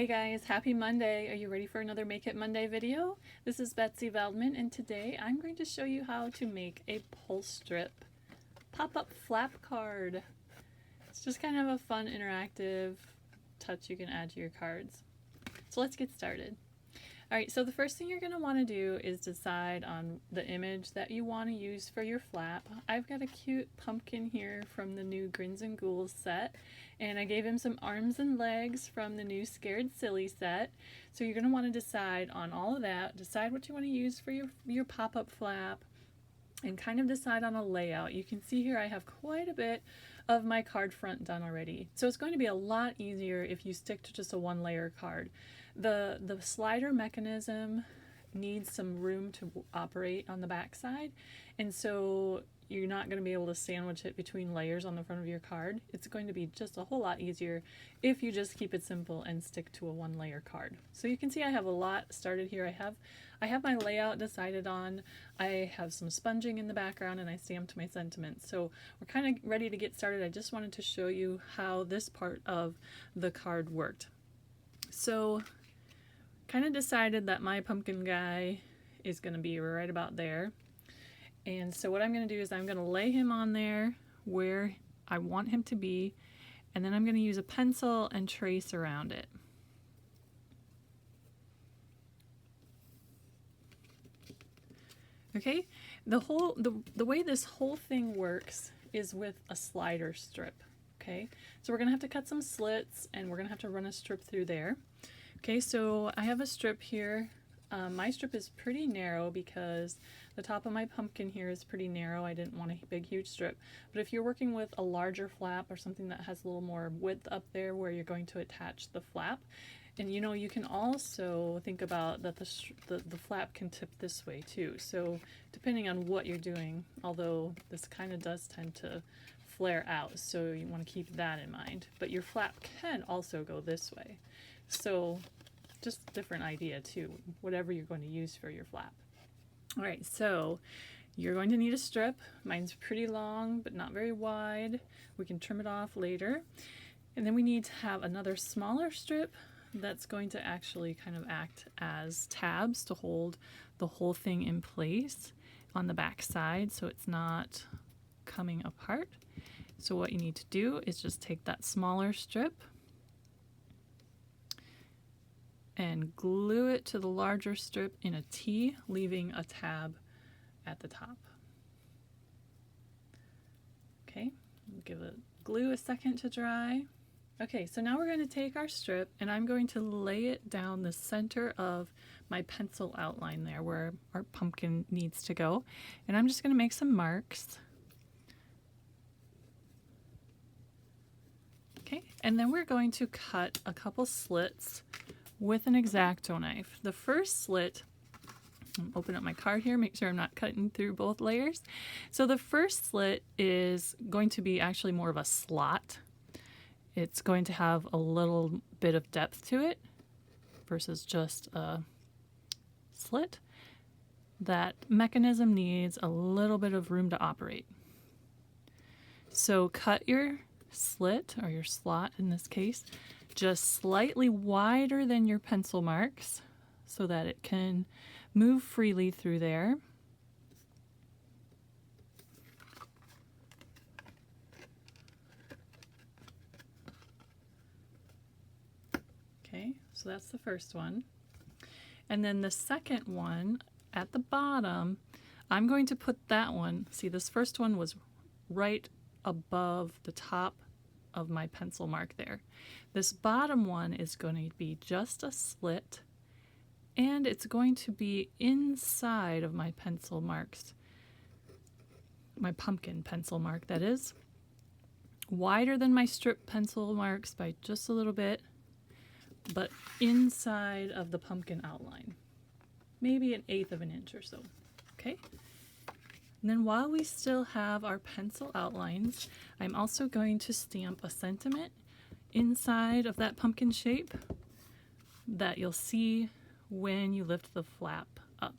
Hey guys, happy Monday. Are you ready for another Make It Monday video? This is Betsy Veldman and today I'm going to show you how to make a pull strip pop-up flap card. It's just kind of a fun interactive touch you can add to your cards. So let's get started. Alright, so the first thing you're going to want to do is decide on the image that you want to use for your flap. I've got a cute pumpkin here from the new Grins Ghouls set, and I gave him some arms and legs from the new Scared Silly set. So you're going to want to decide on all of that, decide what you want to use for your pop-up flap, and kind of decide on a layout. You can see here I have quite a bit of my card front done already. So it's going to be a lot easier if you stick to just a one layer card. The slider mechanism needs some room to operate on the back side, and so you're not going to be able to sandwich it between layers on the front of your card. It's going to be just a whole lot easier if you just keep it simple and stick to a one layer card. So you can see I have a lot started here. I have my layout decided on. I have some sponging in the background and I stamped my sentiments. So we're kind of ready to get started. I just wanted to show you how this part of the card worked. So kind of decided that my pumpkin guy is going to be right about there. And so what I'm going to do is I'm going to lay him on there where I want him to be, and then I'm going to use a pencil and trace around it. Okay, the way this whole thing works is with a slider strip. Okay, so we're going to have to cut some slits and we're going to have to run a strip through there. Okay, so I have a strip here. My strip is pretty narrow because the top of my pumpkin here is pretty narrow. I didn't want a big, huge strip. But if you're working with a larger flap or something that has a little more width up there where you're going to attach the flap, and you can also think about that the flap can tip this way too. So depending on what you're doing, although this kind of does tend to flare out, so you want to keep that in mind. But your flap can also go this way. So just a different idea too, whatever you're going to use for your flap. All right, so you're going to need a strip. Mine's pretty long, but not very wide. We can trim it off later. And then we need to have another smaller strip that's going to actually kind of act as tabs to hold the whole thing in place on the back side so it's not coming apart. So what you need to do is just take that smaller strip and glue it to the larger strip in a T, leaving a tab at the top. Okay, give it glue a second to dry. Okay, so now we're going to take our strip and I'm going to lay it down the center of my pencil outline there where our pumpkin needs to go. And I'm just going to make some marks. Okay, and then we're going to cut a couple slits with an X-Acto knife. The first slit, open up my card here, make sure I'm not cutting through both layers. So the first slit is going to be actually more of a slot. It's going to have a little bit of depth to it versus just a slit. That mechanism needs a little bit of room to operate. So cut your slit, or your slot in this case, just slightly wider than your pencil marks so that it can move freely through there. Okay, so that's the first one. And then the second one at the bottom, I'm going to put that one, see this first one was right above the top of my pencil mark there. This bottom one is going to be just a slit, and it's going to be inside of my pencil marks, my pumpkin pencil mark that is, wider than my strip pencil marks by just a little bit, but inside of the pumpkin outline, maybe 1/8 of an inch or so. Okay. And then while we still have our pencil outlines, I'm also going to stamp a sentiment inside of that pumpkin shape that you'll see when you lift the flap up.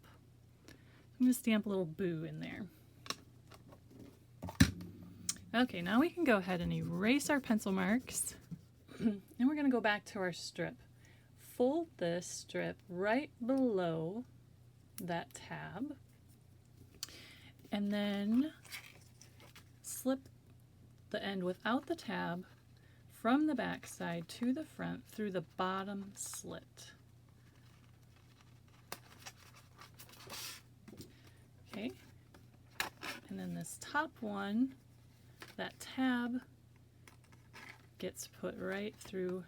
I'm going to stamp a little boo in there. Okay, now we can go ahead and erase our pencil marks and we're going to go back to our strip. fold this strip right below that tab, and then slip the end without the tab from the back side to the front through the bottom slit. Okay, and then this top one, that tab gets put right through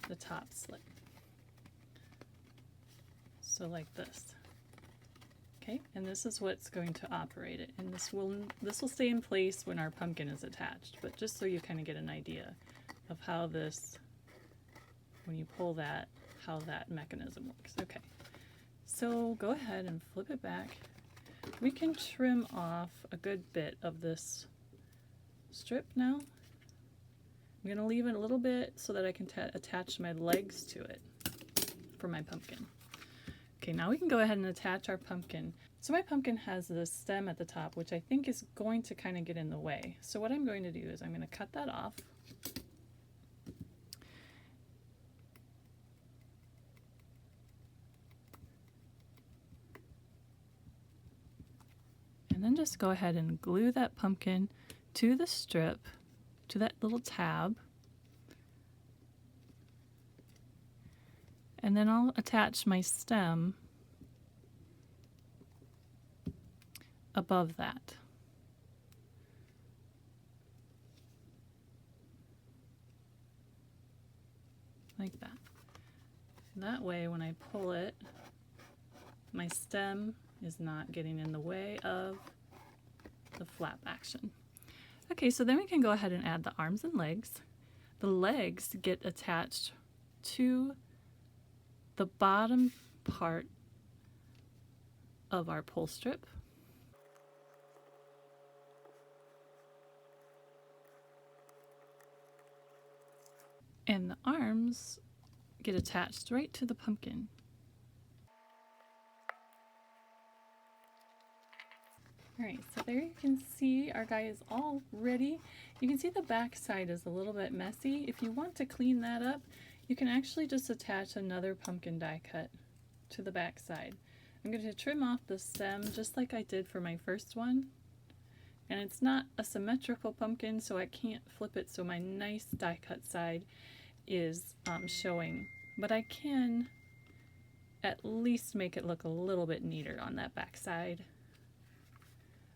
the top slit. So like this. Okay, and this is what's going to operate it, and this will stay in place when our pumpkin is attached, but just so you kind of get an idea of how this, when you pull that, how that mechanism works. Okay, so go ahead and flip it back. We can trim off a good bit of this strip now. I'm going to leave it a little bit so that I can attach my legs to it for my pumpkin. Okay, now we can go ahead and attach our pumpkin. So my pumpkin has this stem at the top, which I think is going to kind of get in the way. So what I'm going to do is I'm going to cut that off. And then just go ahead and glue that pumpkin to the strip, to that little tab. And then I'll attach my stem above that. Like that. That way when I pull it, my stem is not getting in the way of the flap action. Okay, so then we can go ahead and add the arms and legs. The legs get attached to the bottom part of our pull strip. And the arms get attached right to the pumpkin. Alright, so there you can see our guy is all ready. You can see the back side is a little bit messy. If you want to clean that up, you can actually just attach another pumpkin die cut to the back side. I'm going to trim off the stem just like I did for my first one. And it's not a symmetrical pumpkin, so I can't flip it so my nice die cut side is showing. But I can at least make it look a little bit neater on that back side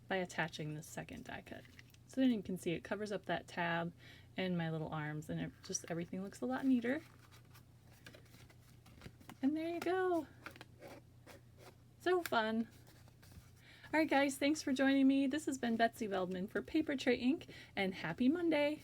by attaching the second die cut. So then you can see it covers up that tab and my little arms, and it just everything looks a lot neater. And there you go. So fun. Alright guys, thanks for joining me. This has been Betsy Veldman for Paper Tray Inc. and happy Monday!